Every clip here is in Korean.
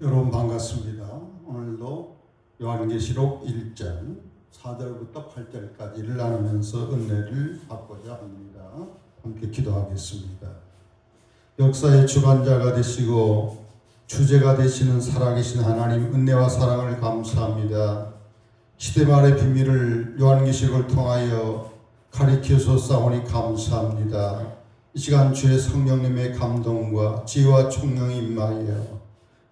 여러분 반갑습니다. 오늘도 요한계시록 1장 4절부터 8절까지를 나누면서 은혜를 받고자 합니다. 함께 기도하겠습니다. 역사의 주관자가 되시고 주제가 되시는 살아계신 하나님, 은혜와 사랑을 감사합니다. 시대말의 비밀을 요한계시록을 통하여 가리켜서 싸우니 감사합니다. 이 시간 주의 성령님의 감동과 지혜와 총명이 임하여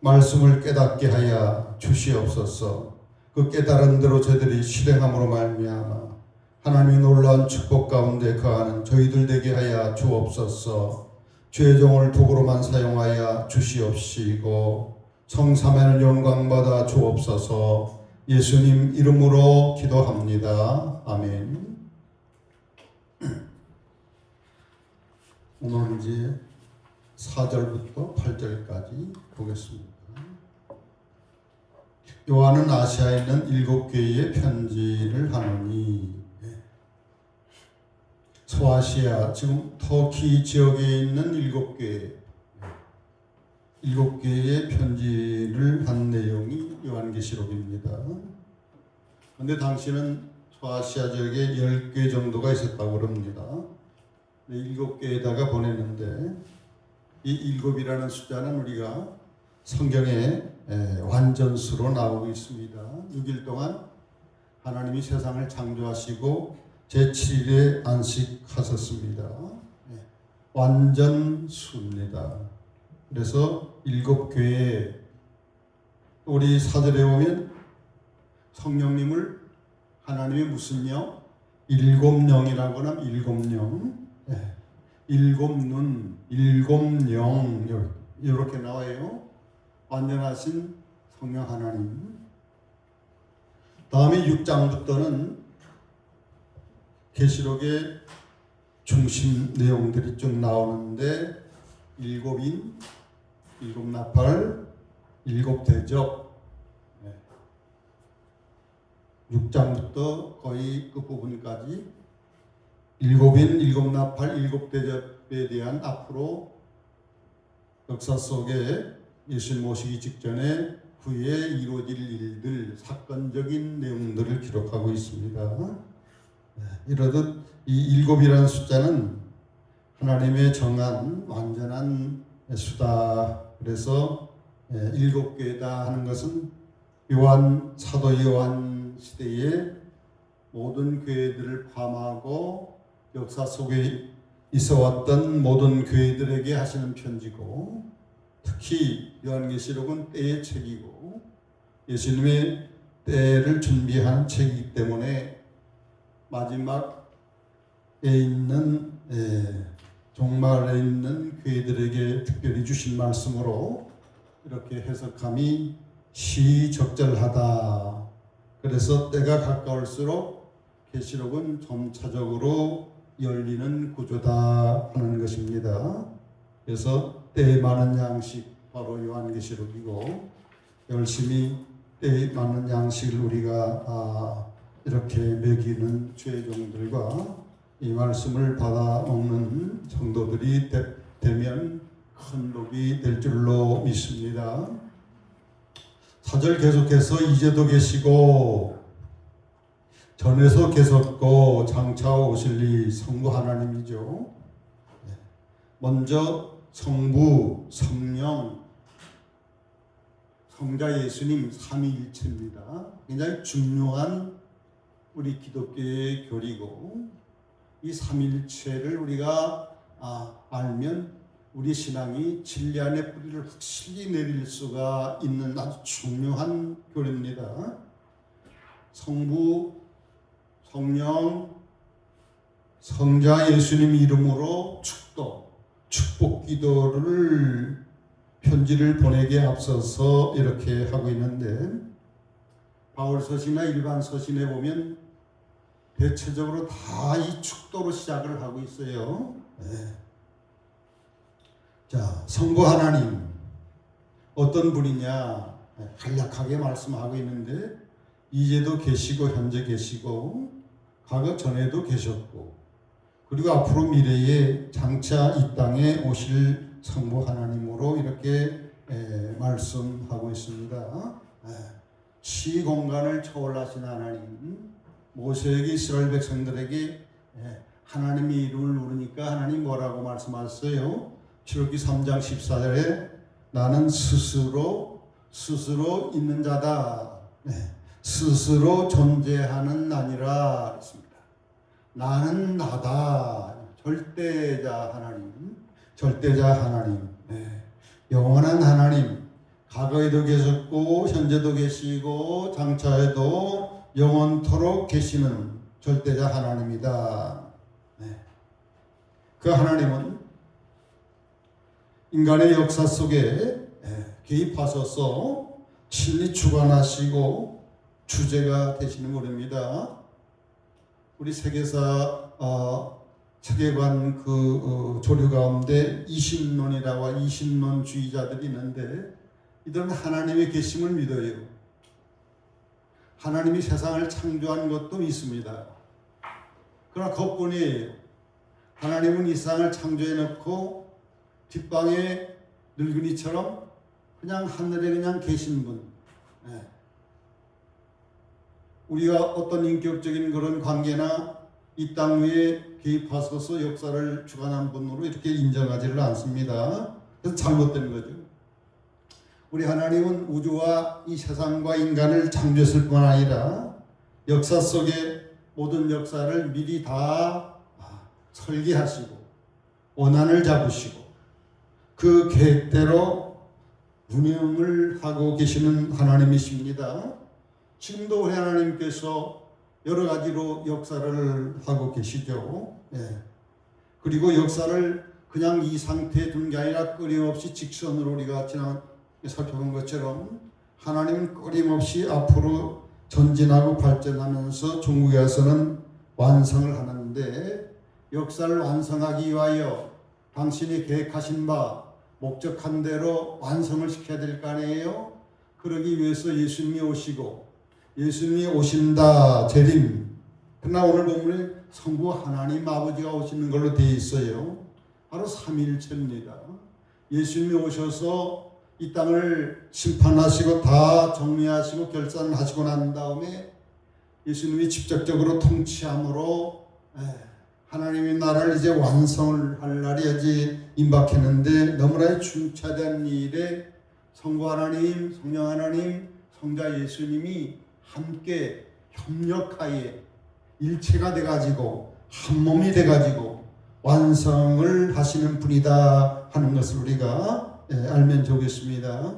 말씀을 깨닫게 하여 주시옵소서. 그 깨달은 대로 저희들이 실행함으로 말미암아 하나님의 놀라운 축복 가운데 거하는 저희들 되게 하여 주옵소서. 주의 종을 도구로만 사용하여 주시옵시고 성삼위는 영광받아 주옵소서. 예수님 이름으로 기도합니다. 아멘. 오늘 이제 4절부터 8절까지 보겠습니다. 요한은 아시아에 있는 7교회에 편지를 하노니, 소아시아, 지금 터키 지역에 있는 7교회에 편지를 한 내용이 요한계시록입니다. 그런데 당시는 소아시아 지역에 10개 정도가 있었다고 합니다. 7개에다가 보냈는데 이 7이라는 숫자는 우리가 성경에 완전수로 나오고 있습니다. 6일 동안 하나님이 세상을 창조하시고 제7일에 안식하셨습니다. 완전수입니다. 그래서 7교회, 우리 사절에 보면 성령님을 하나님의 무슨 영? 7영이라고 하면 7영, 7눈, 7영 이렇게 나와요. 완전하신 성령 하나님. 다음에 6장부터는 계시록의 중심 내용들이 쭉 나오는데 7인, 7나팔, 7대접. 6장부터 거의 끝부분까지 7인, 7나팔, 7대접에 대한 앞으로 역사 속에 예수님 모시기 직전에 후에 이루어질 일들, 사건적인 내용들을 기록하고 있습니다. 이러듯 이 7이라는 숫자는 하나님의 정한 완전한 수다. 그래서 7교회다 하는 것은 사도 요한 시대에 모든 교회들을 포함하고 역사 속에 있어왔던 모든 교회들에게 하시는 편지고, 특히 요한계시록은 때의 책이고 예수님의 때를 준비한 책이기 때문에 마지막에 있는 종말에 있는 교회들에게 특별히 주신 말씀으로 이렇게 해석함이 시적절하다. 그래서 때가 가까울수록 계시록은 점차적으로 열리는 구조다 하는 것입니다. 그래서 때에 맞는 양식, 바로 요한계시록이고, 열심히 때에 맞는 양식을 우리가 이렇게 먹이는 주의 종들과 이 말씀을 받아 먹는 성도들이 되면 큰 복이 될 줄로 믿습니다. 4절 계속해서 이제도 계시고 전에서 계셨고 장차 오실 이 성부 하나님이죠. 먼저 성부, 성령, 성자 예수님 삼위일체입니다. 굉장히 중요한 우리 기독교의 교리고, 이 삼위일체를 우리가 알면 우리 신앙이 진리 안에 뿌리를 확실히 내릴 수가 있는 아주 중요한 교리입니다. 성부, 성령, 성자 예수님 이름으로 축복 기도를 편지를 보내기에 앞서서 이렇게 하고 있는데, 바울 서신이나 일반 서신에 보면 대체적으로 다 이 축도로 시작을 하고 있어요. 자, 성부 하나님 어떤 분이냐 간략하게 말씀하고 있는데, 이제도 계시고 현재 계시고 과거 전에도 계셨고, 그리고 앞으로 미래에 장차 이 땅에 오실 성부 하나님으로 이렇게 말씀하고 있습니다. 시공간을 초월하신 하나님, 모세에게 이스라엘 백성들에게 하나님이 이름을 부르니까 하나님 뭐라고 말씀하셨어요? 출애굽기 3장 14절에 나는 스스로 있는 자다. 스스로 존재하는 나니라 했습니다. 나는 나다. 절대자 하나님, 영원한 하나님, 과거에도 계셨고 현재도 계시고 장차에도 영원토록 계시는 절대자 하나님이다. 그 하나님은 인간의 역사 속에 개입하셔서 친히 주관하시고 주제가 되시는 분입니다. 우리 세계사 세계관 조류 가운데 이신론이라고 이신론주의자들이 있는데 이들은 하나님의 계심을 믿어요. 하나님이 세상을 창조한 것도 믿습니다. 그러나 그것뿐이에요. 하나님은 이 세상을 창조해 놓고 뒷방에 늙은이처럼 그냥 하늘에 그냥 계신 분. 우리가 어떤 인격적인 그런 관계나 이 땅 위에 개입하셔서 역사를 주관한 분으로 이렇게 인정하지를 않습니다. 그래서 잘못된 거죠. 우리 하나님은 우주와 이 세상과 인간을 창조했을 뿐 아니라 역사 속에 모든 역사를 미리 다 설계하시고 원한을 잡으시고 그 계획대로 운영을 하고 계시는 하나님이십니다. 지금도 우리 하나님께서 여러 가지로 역사를 하고 계시죠. 그리고 역사를 그냥 이 상태에 둔 게 아니라 끊임없이 직선으로 우리가 지난 살펴본 것처럼 하나님은 끊임없이 앞으로 전진하고 발전하면서 종국에 와서는 완성을 하는데 역사를 완성하기 위하여 당신이 계획하신 바 목적한 대로 완성을 시켜야 될 거 아니에요. 그러기 위해서 예수님이 오시고 예수님이 오신다 재림. 그러나 오늘 본문에 성부 하나님 아버지가 오시는 걸로 되어 있어요. 바로 삼위일체입니다. 예수님이 오셔서 이 땅을 심판하시고 다 정리하시고 결산하시고 난 다음에 예수님이 직접적으로 통치함으로 하나님의 나라를 이제 완성을 할 날이 아직 임박했는데 너무나 중차대한 일에 성부 하나님, 성령 하나님, 성자 예수님이 함께 협력하에 일체가 돼가지고 한 몸이 돼가지고 완성을 하시는 분이다 하는 것을 우리가 알면 좋겠습니다.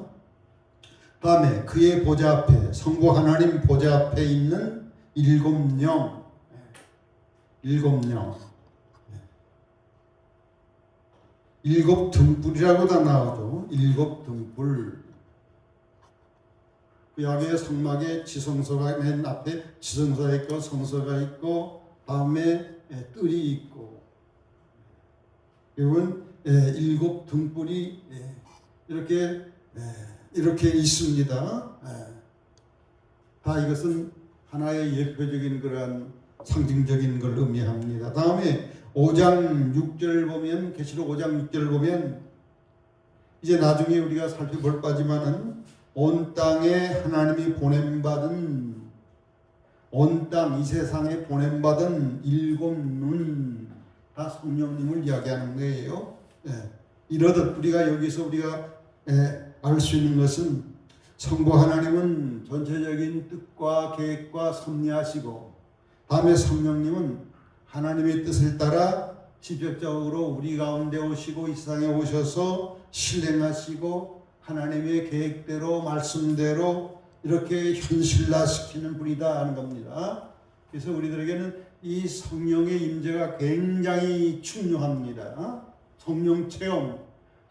다음에 그의 보좌 앞에 성부 하나님 보좌 앞에 있는 일곱 영 일곱 등불이라고 다 나오죠. 일곱 등불. 그 여기에 성막에 지성소가 맨 앞에 지성소가 있고 성소가 있고 다음에 뜰이 있고 이건 일곱 등불이 이렇게 있습니다. 다 이것은 하나의 예표적인 그러한 상징적인 걸 의미합니다. 다음에 5장 6절 보면 계시록 5장 6절 보면 이제 나중에 우리가 살펴볼 거지만은 온 땅에 하나님이 보냄받은 온 땅 이 세상에 보냄받은 일곱 눈 다 성령님을 이야기하는 거예요. 이러듯 우리가 여기서 우리가 알 수 있는 것은 성부 하나님은 전체적인 뜻과 계획과 섭리하시고 다음에 성령님은 하나님의 뜻을 따라 직접적으로 우리 가운데 오시고 이 세상에 오셔서 실행하시고 하나님의 계획대로 말씀대로 이렇게 현실화시키는 분이다 하는 겁니다. 그래서 우리들에게는 이 성령의 임재가 굉장히 중요합니다. 성령 체험,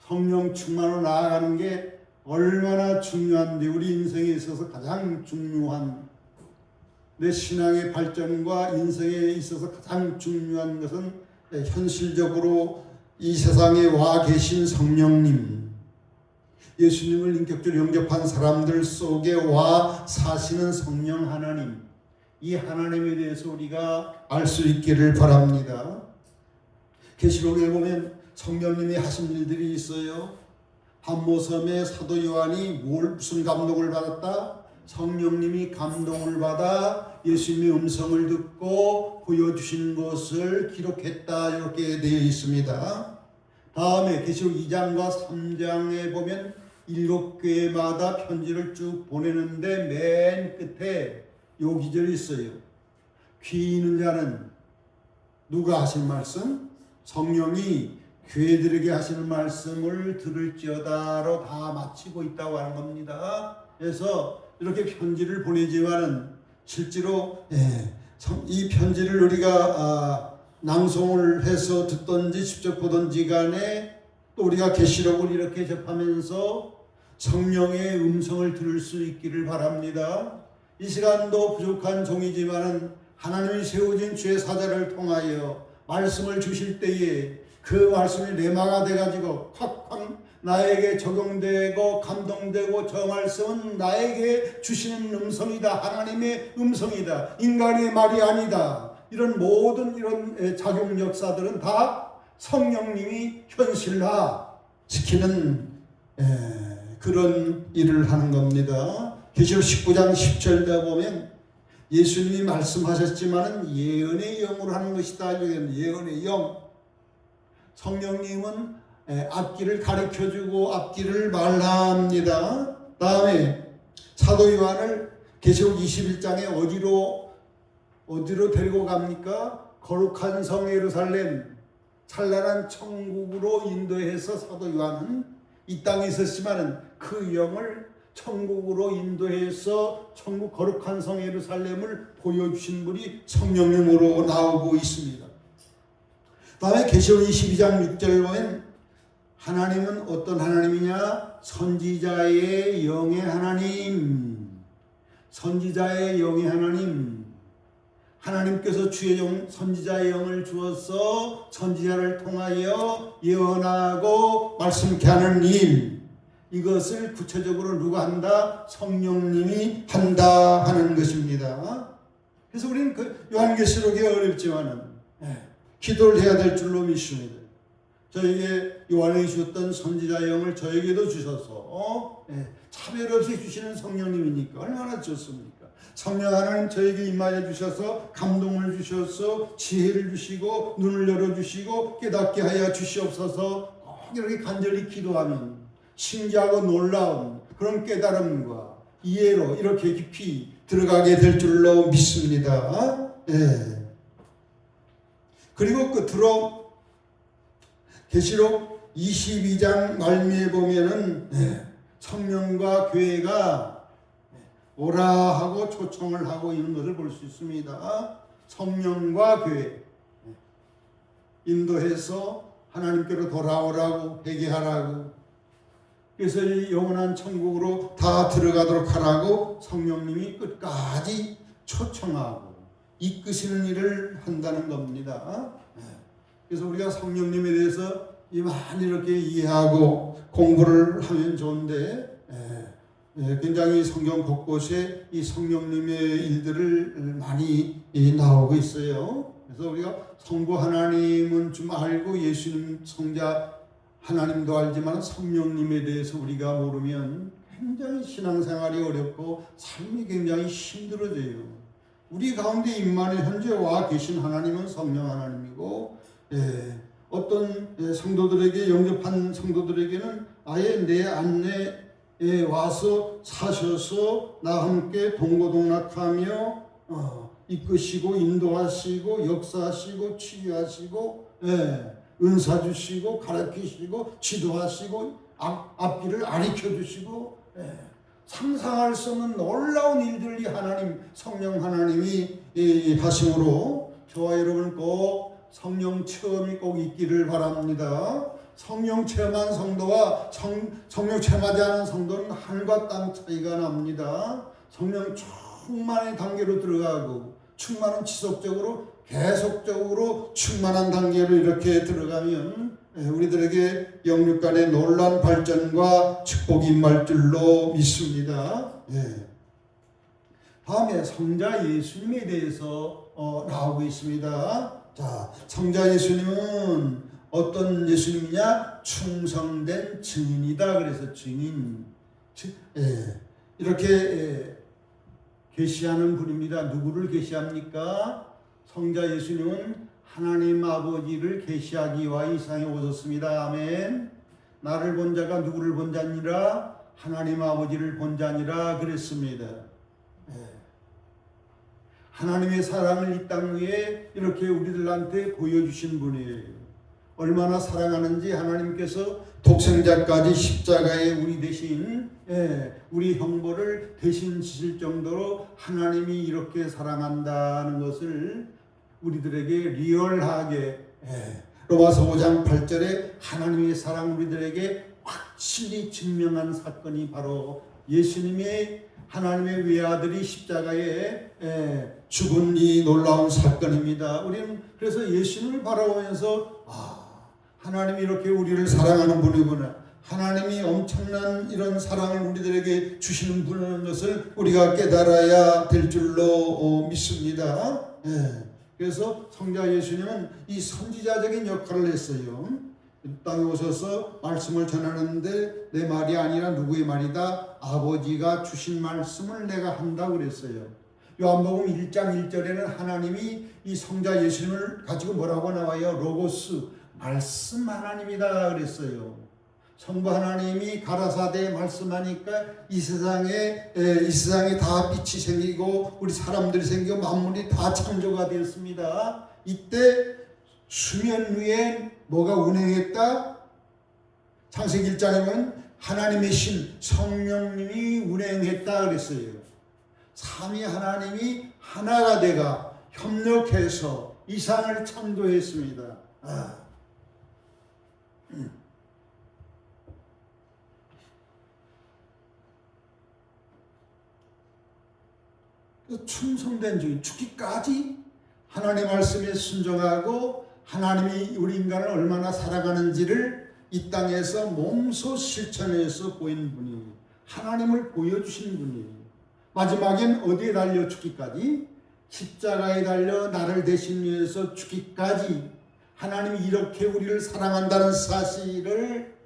성령 충만으로 나아가는 게 얼마나 중요한데 우리 인생에 있어서 가장 중요한 내 신앙의 발전과 인생에 있어서 가장 중요한 것은 현실적으로 이 세상에 와 계신 성령님, 예수님을 인격적으로 영접한 사람들 속에 와 사시는 성령 하나님, 이 하나님에 대해서 우리가 알 수 있기를 바랍니다. 계시록에 보면 성령님이 하신 일들이 있어요. 반모섬의 사도 요한이 무슨 감동을 받았다? 성령님이 감동을 받아 예수님의 음성을 듣고 보여주신 것을 기록했다, 이렇게 되어 있습니다. 다음에 계시록 2장과 3장에 보면 7교회마다 편지를 쭉 보내는데 맨 끝에 요 기절이 있어요. 귀 있는 자는 누가 하신 말씀? 성령이 교회들에게 하시는 말씀을 들을지어다로 다 마치고 있다고 하는 겁니다. 그래서 이렇게 편지를 보내지만은 실제로 이 편지를 우리가 낭송을 해서 듣든지 직접 보든지 간에 또 우리가 계시록을 이렇게 접하면서 성령의 음성을 들을 수 있기를 바랍니다. 이 시간도 부족한 종이지만은 하나님이 세워진 주의 사자를 통하여 말씀을 주실 때에 그 말씀이 레마가 돼가지고 콱콱 나에게 적용되고 감동되고 저 말씀은 나에게 주시는 음성이다, 하나님의 음성이다, 인간의 말이 아니다, 이런 모든 이런 작용 역사들은 다 성령님이 현실화시키는 그런 일을 하는 겁니다. 계시록 19장 10절에 보면 예수님이 말씀하셨지만 예언의 영으로 하는 것이다. 예언의 영. 성령님은 앞길을 가르쳐주고 앞길을 말합니다. 다음에 사도 요한을 계시록 21장에 어디로 데리고 갑니까? 거룩한 성 예루살렘, 찬란한 천국으로 인도해서 사도 요한은 이 땅에 있었지만은 그 영을 천국으로 인도해서 천국 거룩한 성 예루살렘을 보여주신 분이 성령님으로 나오고 있습니다. 다음에 계시록 22장 6절을 보면 하나님은 어떤 하나님이냐? 선지자의 영의 하나님. 선지자의 영의 하나님. 하나님께서 주의 영, 선지자의 영을 주어서 선지자를 통하여 예언하고 말씀케 하는 일, 이것을 구체적으로 누가 한다? 성령님이 한다 하는 것입니다. 그래서 우리는 그 요한계시록이 어렵지만은 기도를 해야 될 줄로 믿습니다. 저에게 요한이 주셨던 선지자의 영을 저에게도 주셔서 차별 없이 주시는 성령님이니까 얼마나 좋습니까? 성령 하나님 저에게 임하여 주셔서 감동을 주셔서 지혜를 주시고 눈을 열어주시고 깨닫게 하여 주시옵소서. 꼭 이렇게 간절히 기도하면 신기하고 놀라운 그런 깨달음과 이해로 이렇게 깊이 들어가게 될 줄로 믿습니다. 그리고 끝으로 계시록 22장 말미에 보면은 성령과 교회가 오라 하고 초청을 하고 있는 것을 볼 수 있습니다. 성령과 교회 인도해서 하나님께로 돌아오라고, 회개하라고, 그래서 이 영원한 천국으로 다 들어가도록 하라고 성령님이 끝까지 초청하고 이끄시는 일을 한다는 겁니다. 그래서 우리가 성령님에 대해서 많이 이렇게 이해하고 공부를 하면 좋은데 굉장히 성경 곳곳에 이 성령님의 일들을 많이 나오고 있어요. 그래서 우리가 성부 하나님은 좀 알고 예수님 성자 하나님도 알지만 성령님에 대해서 우리가 모르면 굉장히 신앙생활이 어렵고 삶이 굉장히 힘들어져요. 우리 가운데 임만에 현재 와 계신 하나님은 성령 하나님이고 어떤 성도들에게 영접한 성도들에게는 아예 내 안내에 와서 사셔서 나와 함께 동고동락하며 이끄시고 인도하시고 역사하시고 치유하시고 은사 주시고 가르치시고 지도하시고 앞길을 가르쳐 주시고 상상할 수 없는 놀라운 일들이 하나님 성령 하나님이 하심으로 저와 여러분 꼭 성령 체험이 꼭 있기를 바랍니다. 성령 체험한 성도와 성령 체험하지 않은 성도는 하늘과 땅 차이가 납니다. 성령 충만의 단계로 들어가고 충만은 지속적으로 계속적으로 충만한 단계로 이렇게 들어가면 우리들에게 영육 간의 놀라운 발전과 축복이 임할 줄로 믿습니다. 다음에 성자 예수님에 대해서 나오고 있습니다. 자, 성자 예수님은 어떤 예수님이냐? 충성된 증인이다. 그래서 증인. 이렇게 계시하는 분입니다. 누구를 계시합니까? 성자 예수님은 하나님 아버지를 계시하기 위하여 이 세상에 오셨습니다. 아멘. 나를 본 자가 누구를 본 자니라? 하나님 아버지를 본 자니라 그랬습니다. 하나님의 사랑을 이 땅 위에 이렇게 우리들한테 보여주신 분이에요. 얼마나 사랑하는지 하나님께서 독생자까지 십자가에 우리 대신 우리 형벌을 대신 지실 정도로 하나님이 이렇게 사랑한다는 것을 우리들에게 리얼하게 로마서 5장 8절에 하나님의 사랑 우리들에게 확실히 증명한 사건이 바로 예수님의 하나님의 외아들이 십자가에 죽은 이 놀라운 사건입니다. 우리는 그래서 예수님을 바라보면서 하나님이 이렇게 우리를 사랑하는 분이구나. 하나님이 엄청난 이런 사랑을 우리들에게 주시는 분인 것을 우리가 깨달아야 될 줄로 믿습니다. 그래서 성자 예수님은 이 선지자적인 역할을 했어요. 땅에 오셔서 말씀을 전하는데 내 말이 아니라 누구의 말이다? 아버지가 주신 말씀을 내가 한다고 그랬어요. 요한복음 1장 1절에는 하나님이 이 성자 예수님을 가지고 뭐라고 나와요? 로고스, 말씀 하나님이다 그랬어요. 성부 하나님이 가라사대에 말씀하니까 이 세상에 다 빛이 생기고 우리 사람들이 생기고 만물이 다 창조가 되었습니다. 이때 수면 위에 뭐가 운행했다? 창세기 1장에 보면 하나님의 신 성령님이 운행했다 그랬어요. 삼위 하나님이 하나가 돼가 협력해서 이 세상을 창조했습니다. 충성된 증인, 죽기까지 하나님의 말씀에 순종하고 하나님이 우리 인간을 얼마나 살아가는지를 이 땅에서 몸소 실천해서 보인 분이 하나님을 보여주신 분이에요. 마지막엔 어디에 달려 죽기까지? 십자가에 달려 나를 대신 위해서 죽기까지 하나님이 이렇게 우리를 사랑한다는 사실을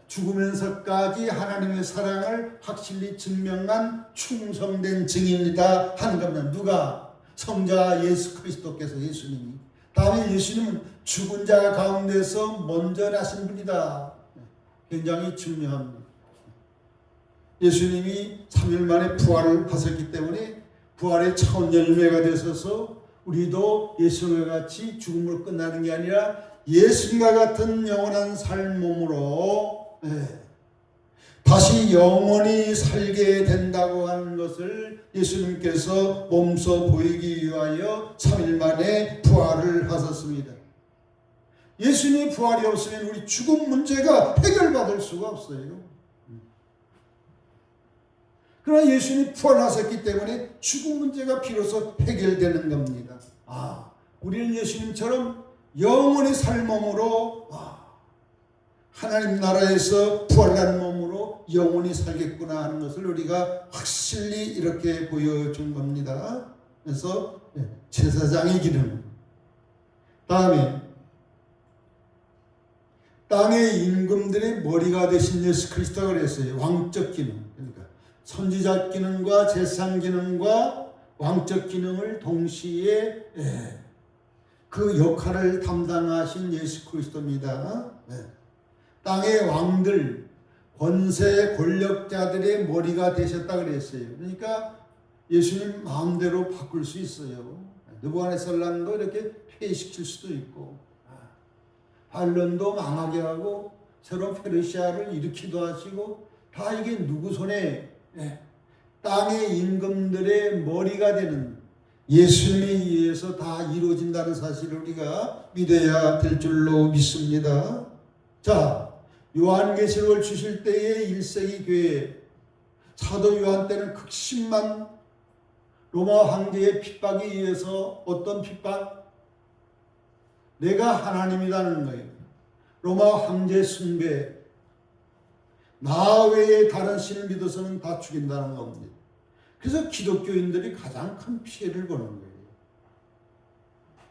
죽으면서까지 하나님의 사랑을 확실히 증명한 충성된 증인이다 하는 겁니다. 누가? 성자 예수 그리스도께서 예수님이. 다음에 예수님은 죽은 자 가운데서 먼저 나신 분이다. 굉장히 중요합니다. 예수님이 3일 만에 부활을 하셨기 때문에 부활의 차원 열매가 되셔서 우리도 예수님과 같이 죽음으로 끝나는 게 아니라 예수님과 같은 영원한 삶으로 다시 영원히 살게 된다고 하는 것을 예수님께서 몸소 보이기 위하여 3일 만에 부활을 하셨습니다. 예수님의 부활이 없으면 우리 죽음 문제가 해결받을 수가 없어요. 그러나 예수님이 부활하셨기 때문에 죽음 문제가 비로소 해결되는 겁니다. 우리는 예수님처럼 영원히 살 몸으로 하나님 나라에서 부활한 몸으로 영원히 살겠구나 하는 것을 우리가 확실히 이렇게 보여준 겁니다. 그래서 제사장의 기능, 다음에 땅의 임금들의 머리가 되신 예수 그리스도가 그랬어요. 왕적 기능, 그러니까 선지자 기능과 제사장 기능과 왕적 기능을 동시에 그 역할을 담당하신 예수 그리스도입니다. 땅의 왕들, 권세 권력자들의 머리가 되셨다 그랬어요. 그러니까 예수님 마음대로 바꿀 수 있어요. 느부갓네살람도 이렇게 폐시킬 수도 있고, 반론도 망하게 하고 새로운 페르시아를 일으키도 하시고, 다 이게 누구 손에? 땅의 임금들의 머리가 되는 예수님에 의해서 다 이루어진다는 사실을 우리가 믿어야 될 줄로 믿습니다. 자, 요한계시록을 주실 때의 1세기 교회, 사도 요한 때는 극심한 로마 황제의 핍박에 의해서, 어떤 핍박? 내가 하나님이라는 거예요. 로마 황제 숭배, 나 외에 다른 신을 믿어서는 다 죽인다는 겁니다. 그래서 기독교인들이 가장 큰 피해를 보는 거예요.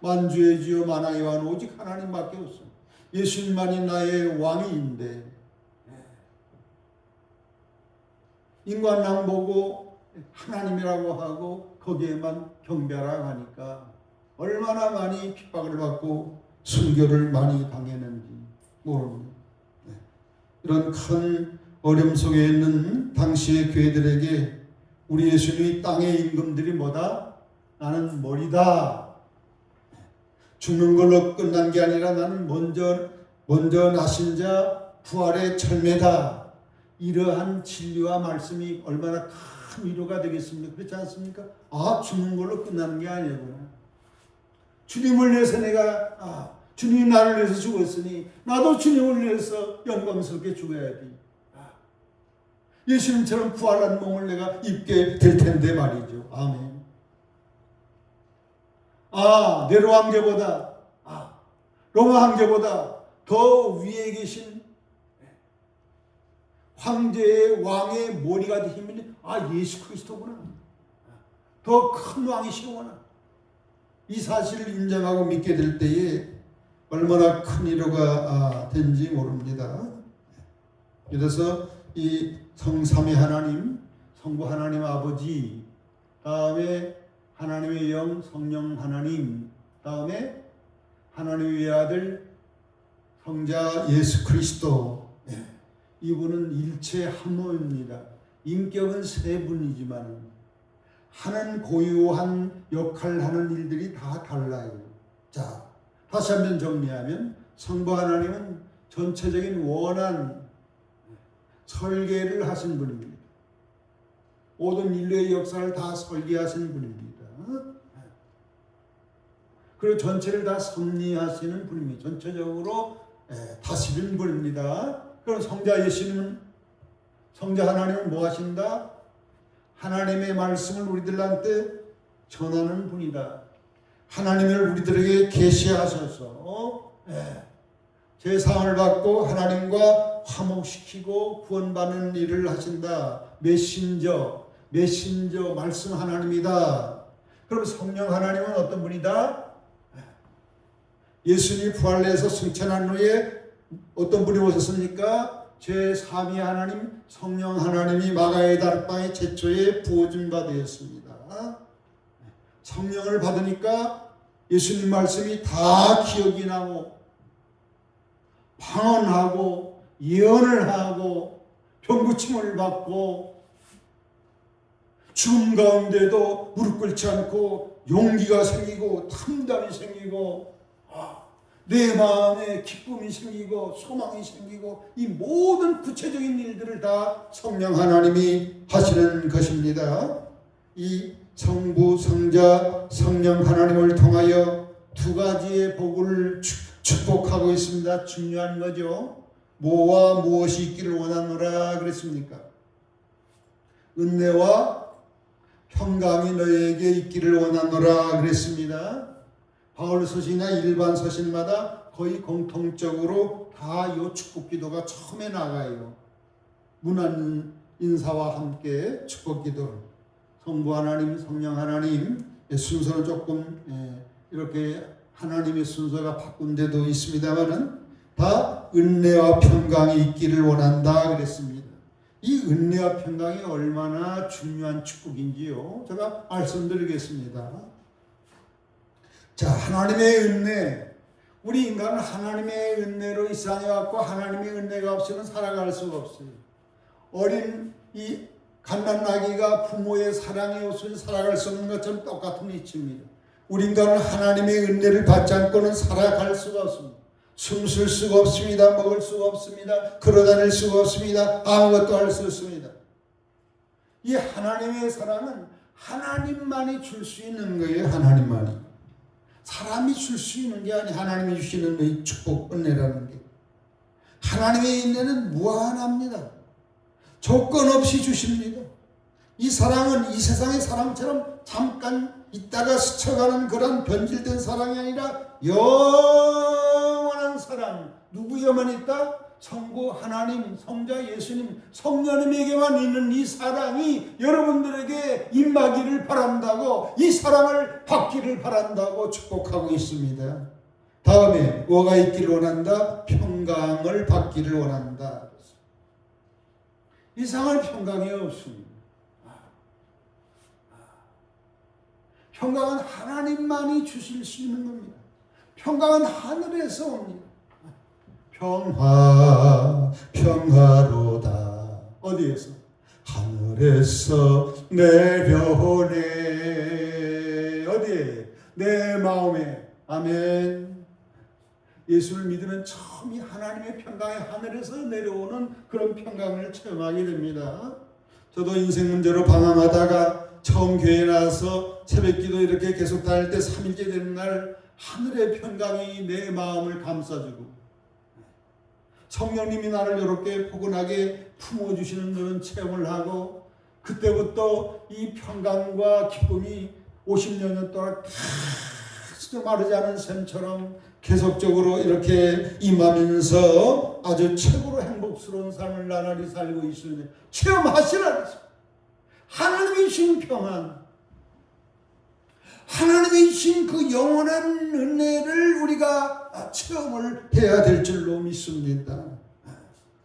만주의 주여 만왕의 왕 오직 하나님밖에 없습니다. 예수님만이 나의 왕이인데 인간랑 보고 하나님이라고 하고 거기에만 경배하라 하니까 얼마나 많이 핍박을 받고 순교를 많이 당했는지 모릅니다. 이런 큰 어려움 속에 있는 당시의 교회들에게 우리 예수님이 땅의 임금들이 뭐다? 나는 머리다. 죽는 걸로 끝난 게 아니라 나는 먼저 나신 자 부활의 철매다. 이러한 진리와 말씀이 얼마나 큰 위로가 되겠습니까? 그렇지 않습니까? 죽는 걸로 끝나는 게 아니구나. 주님을 위해서 주님이 나를 위해서 죽었으니 나도 주님을 위해서 영광스럽게 죽어야지. 예수님처럼 부활한 몸을 내가 입게 될 텐데 말이죠. 아멘. 네로 황제보다 로마 황제보다 더 위에 계신 황제의 왕의 머리가 되시면 예수 그리스도구나. 더 큰 왕이시구나. 이 사실을 인정하고 믿게 될 때에 얼마나 큰 위로가 된지 모릅니다. 그래서 이 성삼위 하나님, 성부 하나님 아버지, 다음에 하나님의 영 성령 하나님, 다음에 하나님의 외아들 성자 예수 그리스도, 이분은 일체 한 몸입니다. 인격은 세 분이지만 하는 고유한 역할을 하는 일들이 다 달라요. 자, 다시 한번 정리하면 성부 하나님은 전체적인 원한 설계를 하신 분입니다. 모든 인류의 역사를 다 설계하신 분입니다. 그리고 전체를 다 섭리하시는 분입니다. 전체적으로 다스리는 분입니다. 그럼 성자 예수님은, 성자 하나님은 뭐 하신다? 하나님의 말씀을 우리들한테 전하는 분이다. 하나님을 우리들에게 계시하셔서 제사함을 받고 하나님과 화목시키고 구원받는 일을 하신다. 메신저 말씀 하나님이다. 그럼 성령 하나님은 어떤 분이다? 예수님이 부활해서 승천한 후에 어떤 분이 오셨습니까? 제3위 하나님 성령 하나님이 마가의 다락방에 최초에 부어준 바 되었습니다. 성령을 받으니까 예수님 말씀이 다 기억이 나고 방언하고 예언을 하고 병고침을 받고 죽음 가운데도 무릎 꿇지 않고 용기가 생기고 탐담이 생기고 내 마음에 기쁨이 생기고 소망이 생기고 이 모든 구체적인 일들을 다 성령 하나님이 하시는 것입니다. 이 성부, 성자, 성령 하나님을 통하여 두 가지의 복을 축복하고 있습니다. 중요한 거죠. 뭐와 무엇이 있기를 원하노라 그랬습니까? 은혜와 평강이 너에게 있기를 원하노라 그랬습니다. 바울 서신이나 일반 서신마다 거의 공통적으로 다 이 축복 기도가 처음에 나가요. 문안 인사와 함께 축복 기도. 성부 하나님, 성령 하나님 순서는 조금 이렇게 하나님의 순서가 바꾼 데도 있습니다만은 다 은혜와 평강이 있기를 원한다 그랬습니다. 이 은혜와 평강이 얼마나 중요한 축복인지요. 제가 말씀드리겠습니다. 자, 하나님의 은혜. 우리 인간은 하나님의 은혜로 이 세상에 왔고 하나님의 은혜가 없이는 살아갈 수가 없어요. 어린 이 갓난아기가 부모의 사랑이 없으면 살아갈 수 없는 것처럼 똑같은 이치입니다. 우리 인간은 하나님의 은혜를 받지 않고는 살아갈 수가 없습니다. 숨쉴 수가 없습니다. 먹을 수가 없습니다. 걸어다닐 수가 없습니다. 아무것도 할 수 없습니다. 이 하나님의 사랑은 하나님만이 줄 수 있는 거예요. 하나님만이. 사람이 줄 수 있는 게 아니 하나님이 주시는 이 축복 은혜라는 게. 하나님의 은혜는 무한합니다. 조건 없이 주십니다. 이 사랑은 이 세상의 사랑처럼 잠깐 있다가 스쳐가는 그런 변질된 사랑이 아니라 영원한 사랑. 누구에만 있다? 성부 하나님, 성자 예수님, 성령님에게만 있는 이 사랑이 여러분들에게 임하기를 바란다고, 이 사랑을 받기를 바란다고 축복하고 있습니다. 다음에 뭐가 있기를 원한다? 평강을 받기를 원한다. 이상한 평강이 없습니다. 평강은 하나님만이 주실 수 있는 겁니다. 평강은 하늘에서 옵니다. 평화로다. 어디에서? 하늘에서 내려오네. 어디에? 내 마음에. 아멘. 예수를 믿으면 처음이 하나님의 평강이 하늘에서 내려오는 그런 평강을 체험하게 됩니다. 저도 인생 문제로 방황하다가 처음 교회에 나와서 새벽기도 이렇게 계속 다닐 때 3일째 되는 날 하늘의 평강이 내 마음을 감싸주고 성령님이 나를 이렇게 포근하게 품어주시는 그런 체험을 하고 그때부터 이 평강과 기쁨이 50년 동안 다 마르지 않은 샘처럼 계속적으로 이렇게 임하면서 아주 최고로 행복스러운 삶을 나날이 살고 있습니다. 체험하시라. 하나님이 주신 평안, 하나님이 주신 그 영원한 은혜를 우리가 체험을 해야 될 줄로 믿습니다.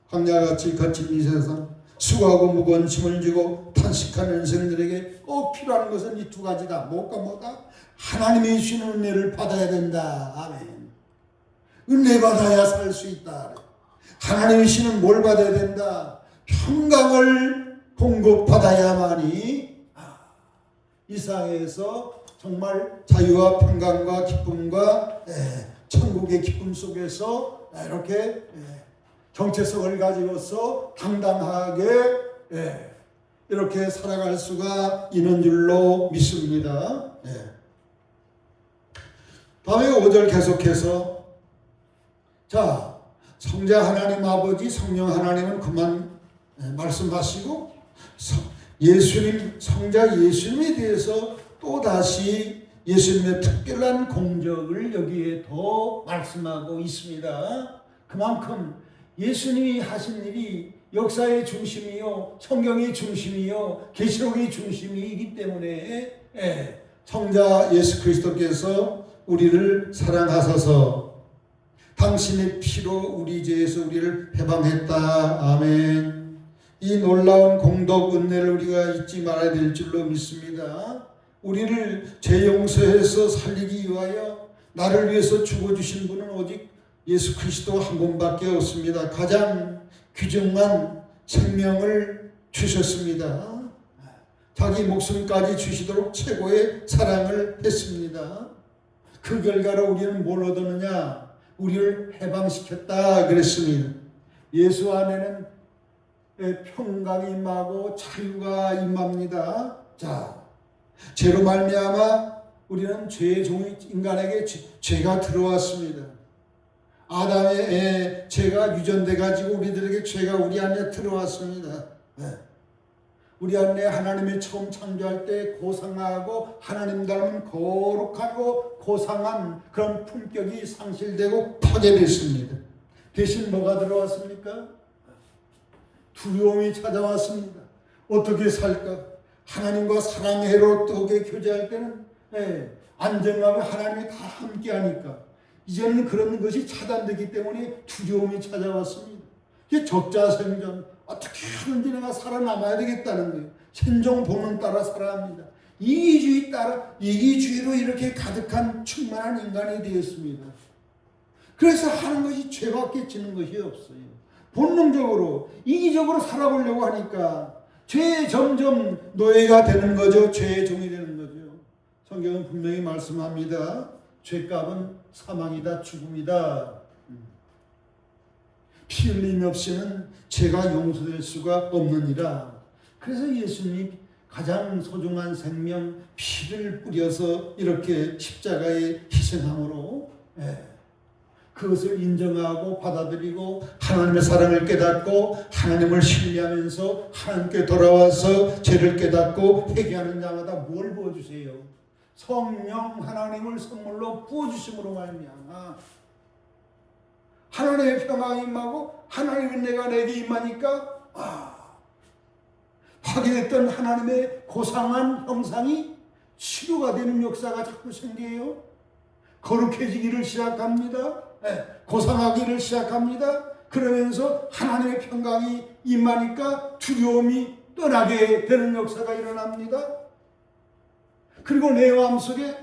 광야같이 거친 이 세상, 수고하고 무거운 짐을 지고 탄식하는 인생들에게 꼭 필요한 것은 이 두 가지다. 뭐가? 하나님이 주시는 은혜를 받아야 된다. 아멘. 은혜 받아야 살 수 있다. 하나님이 주시는 뭘 받아야 된다? 평강을 공급받아야만이 이 세상에서 정말 자유와 평강과 기쁨과 천국의 기쁨 속에서 이렇게 정체성을 가지고서 당당하게 이렇게 살아갈 수가 있는 줄로 믿습니다. 다음에 5절 계속해서 자, 성자 하나님 아버지 성령 하나님은 그만 말씀하시고 예수님, 성자 예수님에 대해서 또다시 예수님의 특별한 공적을 여기에 더 말씀하고 있습니다. 그만큼 예수님이 하신 일이 역사의 중심이요, 성경의 중심이요, 계시록의 중심이기 때문에 성자 예수 그리스도께서 우리를 사랑하셔서 당신의 피로 우리 죄에서 우리를 해방했다. 아멘. 이 놀라운 공덕 은혜를 우리가 잊지 말아야 될 줄로 믿습니다. 우리를 죄 용서해서 살리기 위하여 나를 위해서 죽어주신 분은 오직 예수 그리스도 한 분밖에 없습니다. 가장 귀중한 생명을 주셨습니다. 자기 목숨까지 주시도록 최고의 사랑을 했습니다. 그 결과로 우리는 뭘 얻었느냐? 우리를 해방시켰다 그랬습니다. 예수 안에는 평강이 임하고 자유가 임합니다. 자, 죄로 말미암아 우리는 죄의 종이 인간에게 죄가 들어왔습니다. 아담의 죄가 유전돼 가지고 우리들에게 죄가 우리 안에 들어왔습니다. 우리 안에 하나님이 처음 창조할 때 고상하고 하나님 닮은 거룩하고 고상한 그런 품격이 상실되고 파괴됐습니다. 대신 뭐가 들어왔습니까? 두려움이 찾아왔습니다. 어떻게 살까? 하나님과 사랑해롭게 교제할 때는 안정감이 하나님이 다 함께하니까 이제는 그런 것이 차단되기 때문에 두려움이 찾아왔습니다. 이게 적자생존, 어떻게 하든지 내가 살아남아야 되겠다는 거예요. 생존 본능 따라 살아야 합니다. 이기주의 따라 이기주의로 이렇게 가득한 충만한 인간이 되었습니다. 그래서 하는 것이 죄밖에 지는 것이 없어요. 본능적으로 이기적으로 살아보려고 하니까 죄에 점점 노예가 되는 거죠. 죄의 종이 되는 거죠. 성경은 분명히 말씀합니다. 죄값은 사망이다, 죽음이다. 피 흘림 없이는 죄가 용서될 수가 없느니라. 그래서 예수님이 가장 소중한 생명 피를 뿌려서 이렇게 십자가에 희생함으로 그것을 인정하고 받아들이고 하나님의 사랑을 깨닫고 하나님을 신뢰하면서 하나님께 돌아와서 죄를 깨닫고 회개하는 자마다 뭘 부어주세요? 성령 하나님을 선물로 부어주심으로 말미암아 하나님의 평강이 임하고 하나님의 은혜가 내게 임하니까 파괴됐던 하나님의 고상한 형상이 치료가 되는 역사가 자꾸 생겨요. 거룩해지기를 시작합니다. 고상하기를 시작합니다. 그러면서 하나님의 평강이 임하니까 두려움이 떠나게 되는 역사가 일어납니다. 그리고 내 마음속에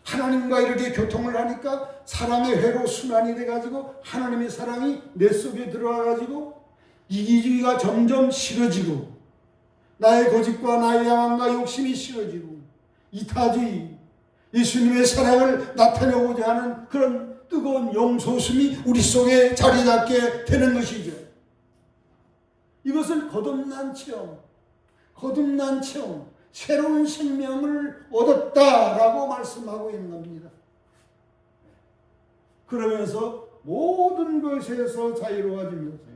하나님과 이렇게 교통을 하니까 사랑의 회로 순환이 돼가지고 하나님의 사랑이 내 속에 들어와가지고 이기주의가 점점 싫어지고 나의 고집과 나의 야망과 욕심이 싫어지고 이타주의, 예수님의 사랑을 나타내고자 하는 그런 뜨거운 용소심이 우리 속에 자리 잡게 되는 것이죠. 이것을 거듭난 체험, 새로운 생명을 얻었다라고 말씀하고 있는 겁니다. 그러면서 모든 것에서 자유로워집니다.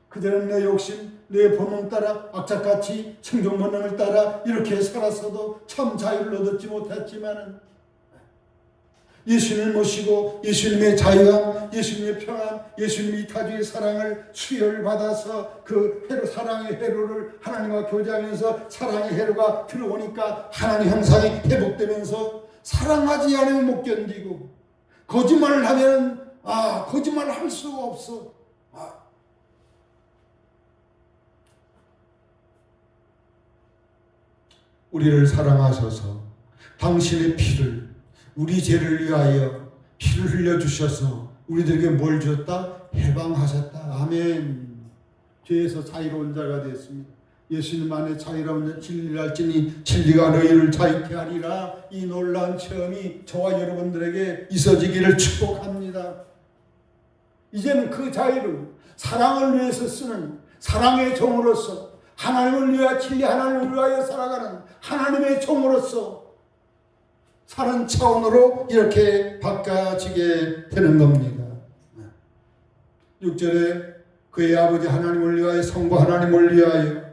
그전엔 내 욕심, 내 본능 따라 악착같이 생존 본능을 따라 이렇게 살았어도 참 자유를 얻지 못했지만은 예수님을 모시고 예수님의 자유함, 예수님의 평안, 예수님의 이타주의 사랑을 수혈 받아서 그 회로, 사랑의 회로를 하나님과 교제하면서 사랑의 회로가 들어오니까 하나님 형상이 회복되면서 사랑하지 않으면 못 견디고 거짓말을 하면 거짓말을 할 수가 없어. 우리를 사랑하셔서 당신의 피를 우리 죄를 위하여 피를 흘려주셔서 우리들에게 뭘 주었다? 해방하셨다. 아멘. 죄에서 자유로운 자가 되었습니다. 예수님 안에 자유로운 진리를 알지니 진리가 너희를 자유케 하리라. 이 놀라운 체험이 저와 여러분들에게 있어지기를 축복합니다. 이제는 그 자유를 사랑을 위해서 쓰는 사랑의 종으로서 하나님을 위하여 진리 하나님을 위하여 살아가는 하나님의 종으로서 사는 차원으로 이렇게 바꿔지게 되는 겁니다. 6절에 그의 아버지 하나님을 위하여 성부 하나님을 위하여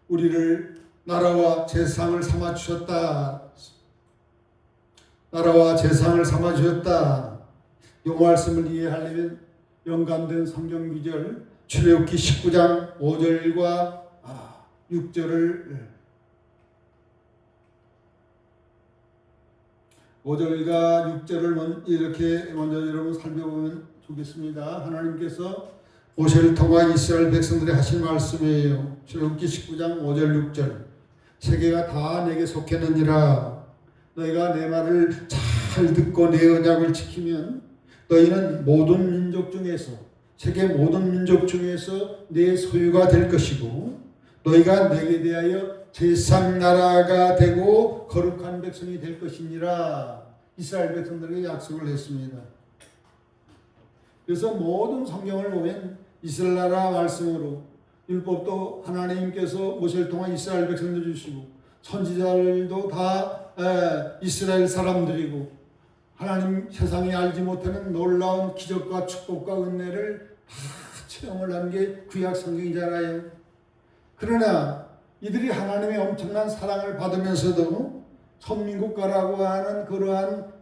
우리를 나라와 제상을 삼아 주셨다. 나라와 제상을 삼아 주셨다. 이 말씀을 이해하려면 연관된 성경 구절 출애굽기 19장 5절과 6절을 5절과 6절을 이렇게 먼저 여러분 살펴보면 좋겠습니다. 하나님께서 모세를 통한 이스라엘 백성들이 하신 말씀이에요. 출애굽기 19장 5절 6절 세계가 다 내게 속했느니라. 너희가 내 말을 잘 듣고 내 언약을 지키면 너희는 모든 민족 중에서 세계 모든 민족 중에서 내 소유가 될 것이고 너희가 내게 대하여 제3나라가 되고 거룩한 백성이 될 것이니라. 이스라엘 백성들에게 약속을 했습니다. 그래서 모든 성경을 보면 이스라엘 나라 말씀으로 율법도 하나님께서 모세를 통한 이스라엘 백성들 주시고 선지자들도 다 이스라엘 사람들이고 하나님 세상이 알지 못하는 놀라운 기적과 축복과 은혜를 다 체험을 한 게 구약 성경이잖아요. 그러나 이들이 하나님의 엄청난 사랑을 받으면서도 선민국가라고 하는 그러한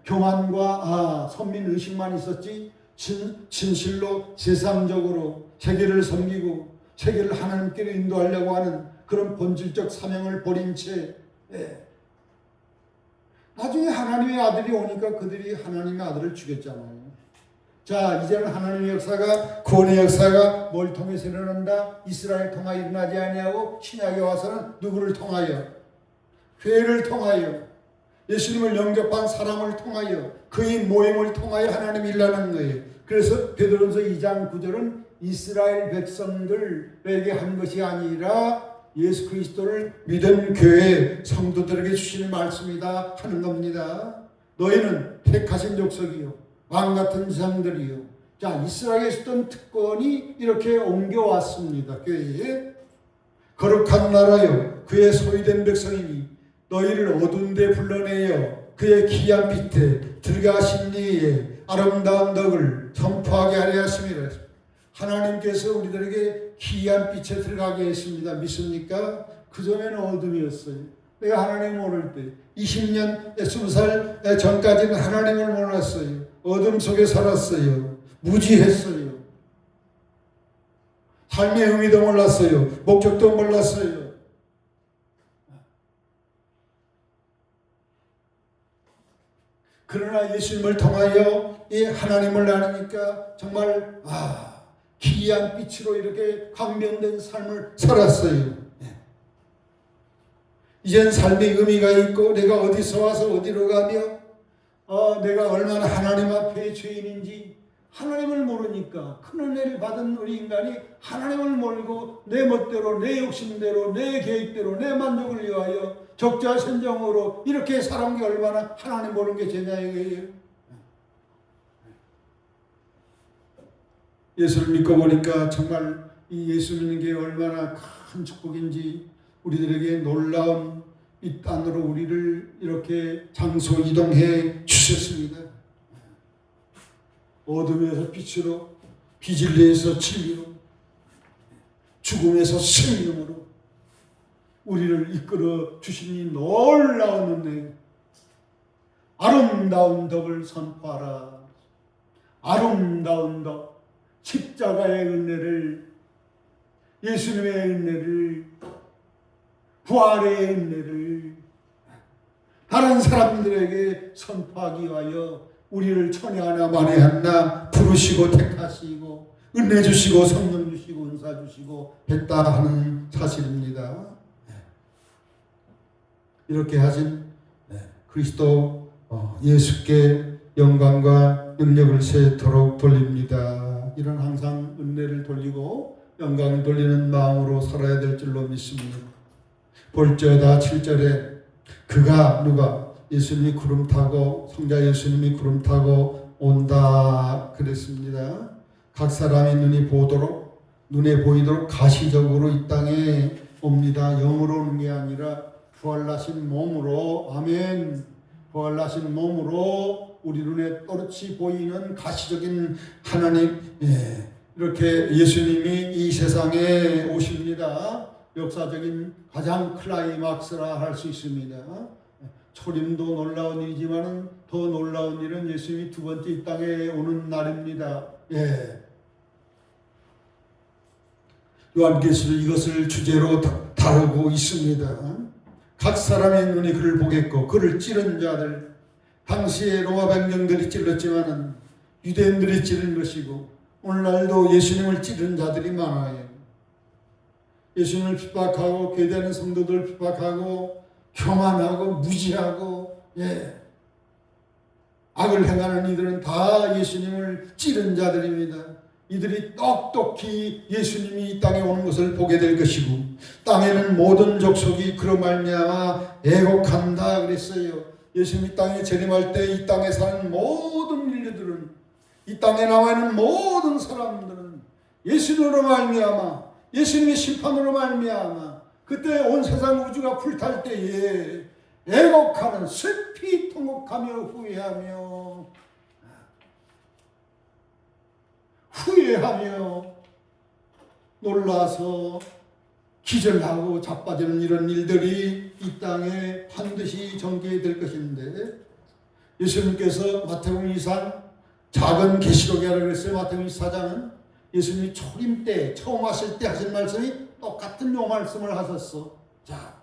교만과 선민의식만 있었지 진실로 제3적으로 세계를 섬기고 세계를 하나님께로 인도하려고 하는 그런 본질적 사명을 버린 채 나중에 하나님의 아들이 오니까 그들이 하나님의 아들을 죽였잖아요. 자, 이제는 하나님의 역사가 구원의 역사가 뭘 통해서 일어난다? 이스라엘 통하여 일어나지 아니하고 신약에 와서는 누구를 통하여? 회를 통하여 예수님을 영접한 사람을 통하여 그의 모임을 통하여 하나님이 일어나는 거예요. 그래서 베드로전서 2장 9절은 이스라엘 백성들에게 한 것이 아니라 예수 그리스도를 믿은 교회 성도들에게 주시는 말씀이다 하는 겁니다. 너희는 택하신 족속이요 왕같은 지상들이요. 자, 이스라엘에 있었던 특권이 이렇게 옮겨왔습니다. 교회에 거룩한 나라요 그의 소유된 백성이니 너희를 어두운 데 불러내어 그의 기한 빛에 들어가신 이의 아름다운 덕을 선포하게 하려 하심이라. 하나님께서 우리들에게 기이한 빛에 들어가게 했습니다. 믿습니까? 그전에는 어둠이었어요. 내가 하나님을 모를 때 20년, 20살 전까지는 하나님을 몰랐어요. 어둠 속에 살았어요. 무지했어요. 삶의 의미도 몰랐어요. 목적도 몰랐어요. 그러나 예수님을 통하여 이 하나님을 아니니까 정말 기이한 빛으로 이렇게 강변된 삶을 살았어요. 이젠 삶의 의미가 있고 내가 어디서 와서 어디로 가며 내가 얼마나 하나님 앞에 죄인인지 하나님을 모르니까 큰 은혜를 받은 우리 인간이 하나님을 모르고 내 멋대로 내 욕심대로 내 계획대로 내 만족을 위하여 적자선정으로 이렇게 살아온 게 얼마나 하나님 모르는 게 죄냐 이거예요. 예수를 믿고 보니까 정말 이 예수 믿는 게 얼마나 큰 축복인지 우리들에게 놀라운 이 땅으로 우리를 이렇게 장소 이동해 주셨습니다. 어둠에서 빛으로, 비진리에서 진리로, 죽음에서 생명으로 우리를 이끌어 주시니 놀라운 은혜, 아름다운 덕을 선포하라. 아름다운 덕, 십자가의 은혜를, 예수님의 은혜를, 부활의 은혜를 다른 사람들에게 선포하기 위하여 우리를 천에 하나 만에 하나 부르시고 택하시고 은혜 주시고 성령 주시고 은사 주시고 했다 하는 사실입니다. 이렇게 하신 그리스도 예수께 영광과 능력을 세토록 돌립니다. 이런 항상 은혜를 돌리고 영광을 돌리는 마음으로 살아야 될 줄로 믿습니다. 볼지어다 7절에 그가 누가 예수님이 구름 타고 성자 예수님이 구름 타고 온다 그랬습니다. 각 사람의 눈이 보도록 눈에 보이도록 가시적으로 이 땅에 옵니다. 영으로 오는 게 아니라 부활나신 몸으로 아멘 부활나신 몸으로 우리 눈에 또렷이 보이는 가시적인 하나님 이렇게 예수님이 이 세상에 오십니다. 역사적인 가장 클라이막스라 할 수 있습니다. 초림도 놀라운 일이지만 더 놀라운 일은 예수님이 두 번째 이 땅에 오는 날입니다. 요한계시록 이것을 주제로 다루고 있습니다. 각 사람의 눈이 그를 보겠고 그를 찌른 자들, 당시에 로마 백령들이 찔렀지만 유대인들이 찌른 것이고 오늘날도 예수님을 찌른 자들이 많아요. 예수님을 핍박하고 괴대하는 성도들을 핍박하고 교만하고 무지하고 악을 행하는 이들은 다 예수님을 찌른 자들입니다. 이들이 똑똑히 예수님이 이 땅에 오는 것을 보게 될 것이고 땅에는 모든 족속이 그로 말미암아 애곡한다 그랬어요. 예수님이 땅에 재림할 때 이 땅에 사는 모든 인류들은 이 땅에 나와 있는 모든 사람들은 예수님으로 말미암아 예수님의 심판으로 말미암아 그때 온 세상 우주가 불탈 때에 애곡하는 슬피 통곡하며 후회하며 놀라서 기절하고 자빠지는 이런 일들이 이 땅에 반드시 전개될 것인데 예수님께서 마태복음 2장 작은 계시록이라고 했어요. 마태복음 24장은 예수님이 초림 때 처음 왔을 때 하신 말씀이 똑같은 요 말씀을 하셨어. 자,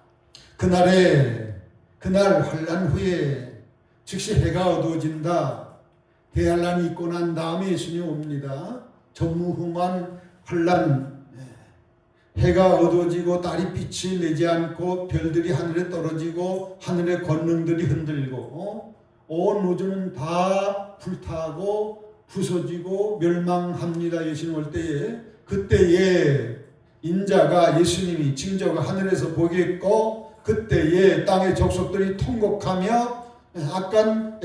그날 환란 후에 즉시 해가 어두워진다. 대환란이 있고 난 다음에 예수님이 옵니다. 전무후무한 환란, 해가 어두워지고 달이 빛을 내지 않고 별들이 하늘에 떨어지고 하늘의 권능들이 흔들고 온 우주는 다 불타고 부서지고 멸망합니다. 예수님 올 때에 그때에 인자가 예수님이 징조가 하늘에서 보겠고 그때에 땅의 족속들이 통곡하며 약간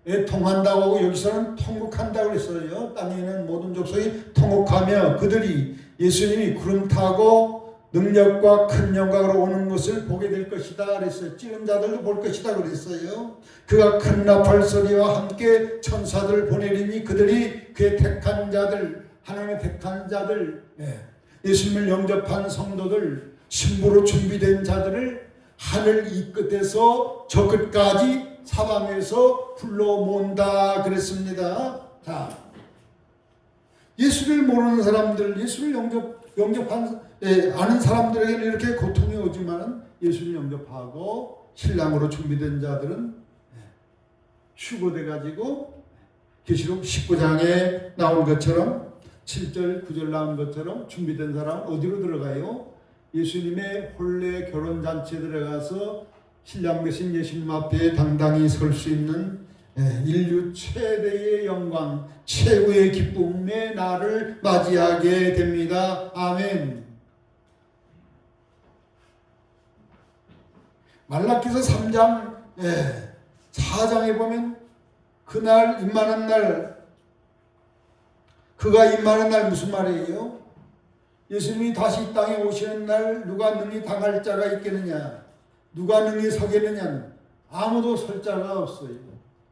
애통한다고 하고 여기서는 통곡한다고 그랬어요. 땅에 있는 모든 족속이 통곡하며 그들이 예수님이 구름 타고 능력과 큰 영광으로 오는 것을 보게 될 것이다 그랬어요. 찌른 자들도 볼 것이다 그랬어요. 그가 큰 나팔 소리와 함께 천사들을 보내리니 그들이 그의 택한 자들 하나님의 택한 자들 예수님을 영접한 성도들 신부로 준비된 자들을 하늘 이 끝에서 저 끝까지 사방에서 불러 모은다 그랬습니다. 자, 예수를 모르는 사람들, 예수를 영접한 아는 사람들에게는 이렇게 고통이 오지만 예수를 영접하고 신랑으로 준비된 자들은 휴거돼 가지고 계시록 19장에 나온 것처럼 7절 9절 나온 것처럼 준비된 사람 어디로 들어가요? 예수님의 혼례 결혼잔치에 들어가서 신랑 되신 예수님 앞에 당당히 설 수 있는 인류 최대의 영광, 최고의 기쁨의 날을 맞이하게 됩니다. 아멘. 말라기서 3장 4장에 보면 그날 임하는 날, 그가 임하는 날 무슨 말이에요? 예수님이 다시 이 땅에 오시는 날 누가 능히 당할 자가 있겠느냐? 누가 능히 서겠느냐? 아무도 설 자가 없어요.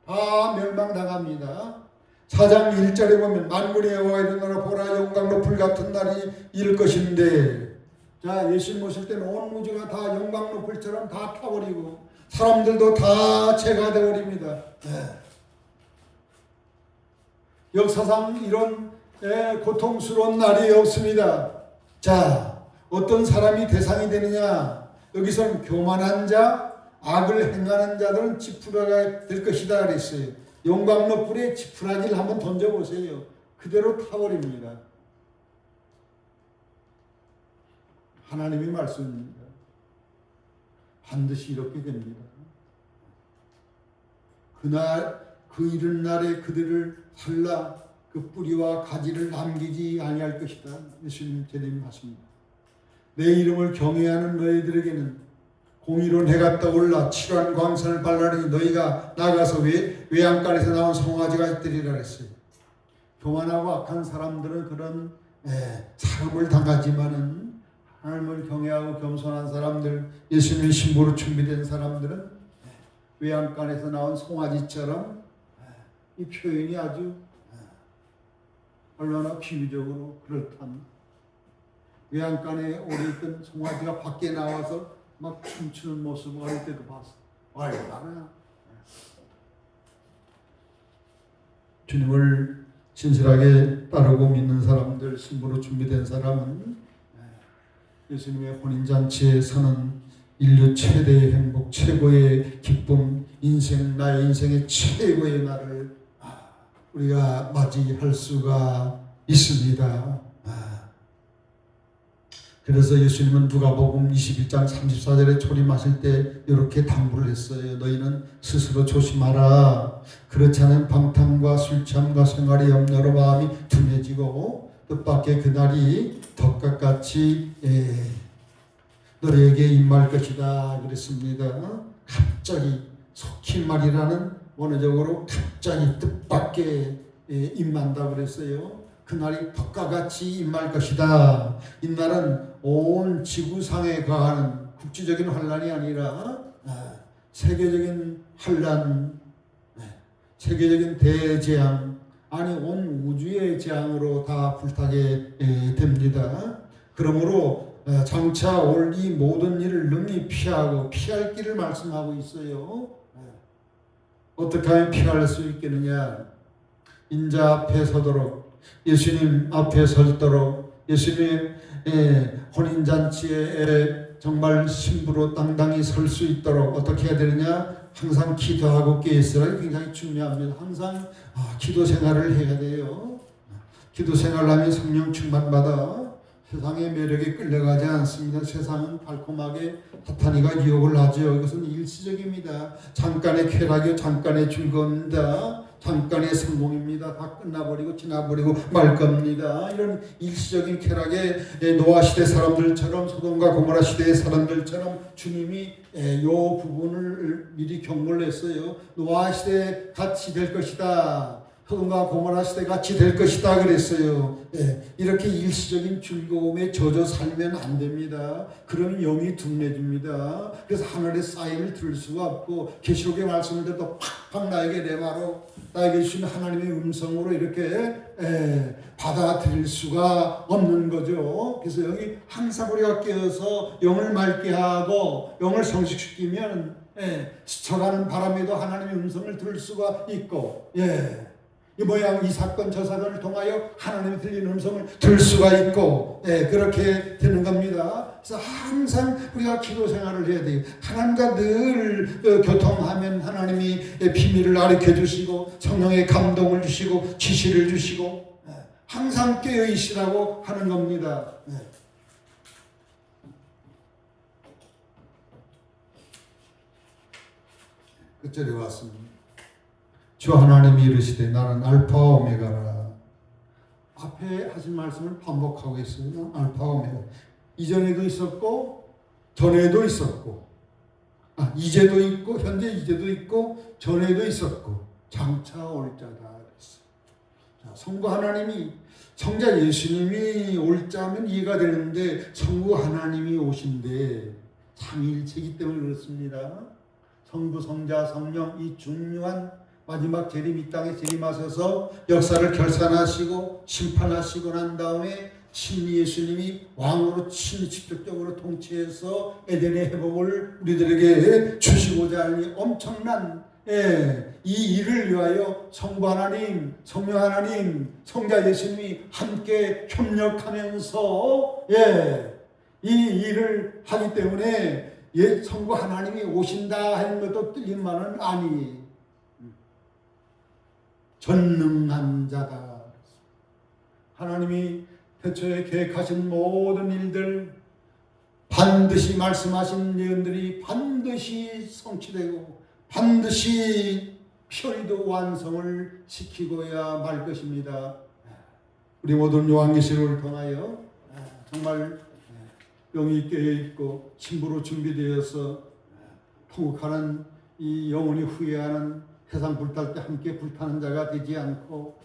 다 멸망당합니다. 4장 1절에 보면 만군의 여호와 일어나라 보라 영광 높을 같은 날이 일 것인데, 자, 예수님 오실 때는 온 우주가 다 영광 높을처럼 다 타버리고 사람들도 다 죄가 되어버립니다. 역사상 이런 고통스러운 날이 없습니다. 자, 어떤 사람이 대상이 되느냐? 여기서는 교만한 자, 악을 행하는 자들은 지푸라기가 될 것이다 그랬어요. 영광 높을에 지푸라기를 한번 던져보세요. 그대로 타버립니다. 하나님의 말씀입니다. 반드시 이렇게 됩니다. 그날 그 이른 날에 그들을 살라 그 뿌리와 가지를 남기지 아니할 것이다. 예수님 제님 하십니다. 내 이름을 경외하는 너희들에게는 공의로운 해가 떠올라 칠한 광선을 발라내니 너희가 나가서 외양간에서 나온 송아지가 있으리라 그랬어요. 교만하고 악한 사람들은 그런 사람을 당하지만은 하나님을 경외하고 겸손한 사람들, 예수님의 신부로 준비된 사람들은 외양간에서 나온 송아지처럼, 이 표현이 아주 얼마나 비유적으로 그렇답니다. 외양간에 오래 있던 송아지가 밖에 나와서 막 춤추는 모습을 어릴 때도 봤어. 얼마나 주님을 진실하게 따르고 믿는 사람들, 신부로 준비된 사람은 예수님의 혼인잔치에 서는 인류 최대의 행복, 최고의 기쁨, 나의 인생의 최고의 날을 우리가 맞이할 수가 있습니다. 그래서 예수님은 누가복음 21장 34절에 초림하실 때 이렇게 당부를 했어요. 너희는 스스로 조심하라. 그렇지 않은 방탕과 술취함과 생활의 염려로 마음이 둔해지고 뜻밖의 그날이 덕같이 너희에게 임할 것이다 그랬습니다. 갑자기 속히말이라는 원어적으로 갑자기 뜻밖의 임한다 그랬어요. 그날이 덕과 같이 임할 것이다. 이날은 온 지구상에 가하는 국지적인 환란이 아니라 세계적인 환란, 세계적인 대재앙, 아니 온 우주의 재앙으로 다 불타게 됩니다. 그러므로 장차 올 이 모든 일을 능히 피하고 피할 길을 말씀하고 있어요. 어떻게 하면 피할 수 있겠느냐? 인자 앞에 서도록, 예수님 앞에 설도록, 예수님의 혼인잔치에 정말 신부로 당당히 설 수 있도록 어떻게 해야 되느냐? 항상 기도하고 깨어있으라. 굉장히 중요합니다. 항상 기도 생활을 해야 돼요. 기도 생활하면 성령 충만받아 세상의 매력에 끌려가지 않습니다. 세상은 달콤하게 사탄이가 유혹을 하죠. 이것은 일시적입니다. 잠깐의 쾌락이요, 잠깐의 즐거움입니다. 잠깐의 성공입니다. 다 끝나버리고 지나버리고 말 겁니다. 이런 일시적인 쾌락에 노아 시대 사람들처럼, 소돔과 고모라 시대의 사람들처럼 주님이 요 부분을 미리 경고를 했어요. 노아 시대 같이 될 것이다. 소돔과 고모라 시대 같이 될 것이다 그랬어요. 이렇게 일시적인 즐거움에 젖어 살면 안 됩니다. 그러면 영이 둔해집니다. 그래서 하늘의 사인을 들을 수가 없고, 계시록의 말씀을 들어도 팍팍 나에게 내마로 나에게 주신 하나님의 음성으로 이렇게 받아들일 수가 없는 거죠. 그래서 영이 항상 우리가 깨어서 영을 맑게 하고 영을 성식시키면 스쳐가는 바람에도 하나님의 음성을 들을 수가 있고, 이 모양 이 사건 저 사건을 통하여 하나님의 들리는 음성을 들을 수가 있고 그렇게 되는 겁니다. 그래서 항상 우리가 기도 생활을 해야 돼요. 하나님과 늘 교통하면 하나님이 비밀을 가르쳐 주시고 성령의 감동을 주시고 지시를 주시고 항상 깨어 있으라고 하는 겁니다. 끝절에 왔습니다. 주 하나님이 이르시되 나는 알파와 오메가라. 앞에 하신 말씀을 반복하고 있어요. 알파와 오메가. 이전에도 있었고 전에도 있었고 이제도 있고 현재 이제도 있고 전에도 있었고 장차 올 자다 그랬어요. 자, 성부 하나님이 성자 예수님이 올 자면 이해가 되는데 성부 하나님이 오신데 삼위일체이기 때문에 그렇습니다. 성부 성자 성령 이 중요한 마지막 재림 이 땅에 재림하셔서 역사를 결산하시고 심판하시고 난 다음에 친히 예수님이 왕으로 친히 직접적으로 통치해서 에덴의 회복을 우리들에게 주시고자 하니 엄청난 이 일을 위하여 성부 하나님, 성령 하나님, 성자 예수님이 함께 협력하면서 이 일을 하기 때문에 성부 하나님이 오신다 하는 것도 틀린 말은 아니에요. 전능한 자다. 하나님이 태초에 계획하신 모든 일들 반드시 말씀하신 예언들이 반드시 성취되고 반드시 편의도 완성을 시키고야 말 것입니다. 우리 모든 요한계시록을 통하여 정말 영이 깨어있고 신부로 준비되어서 통곡하는 이 영원히 후회하는 세상 불탈 때 함께 불타는 자가 되지 않고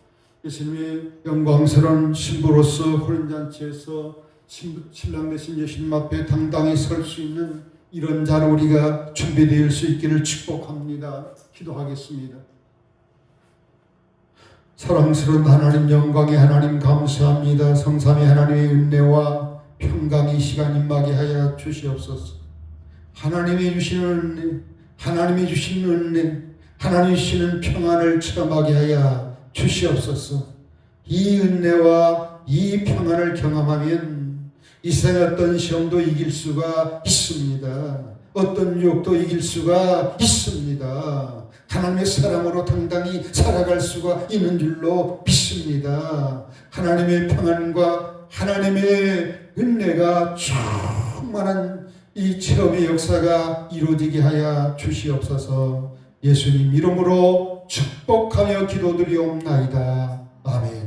예수님의 영광스러운 신부로서 혼인잔치에서 신랑 되신 예수님 앞에 당당히 설 수 있는 이런 자로 우리가 준비되어 수 있기를 축복합니다. 기도하겠습니다. 사랑스러운 하나님, 영광의 하나님 감사합니다. 성삼위 하나님의 은혜와 평강이 시간 임하게 하여 주시옵소서. 하나님이 주시는 은혜, 하나님이 주신 은혜, 하나님이 주시는 평안을 체험하게 하여 주시옵소서. 이 은혜와 이 평안을 경험하면 이 세상의 어떤 시험도 이길 수가 있습니다. 어떤 유혹도 이길 수가 있습니다. 하나님의 사랑으로 당당히 살아갈 수가 있는 줄로 믿습니다. 하나님의 평안과 하나님의 은혜가 충만한 이 체험의 역사가 이루어지게 하여 주시옵소서. 예수님 이름으로 축복하며 기도드리옵나이다. 아멘.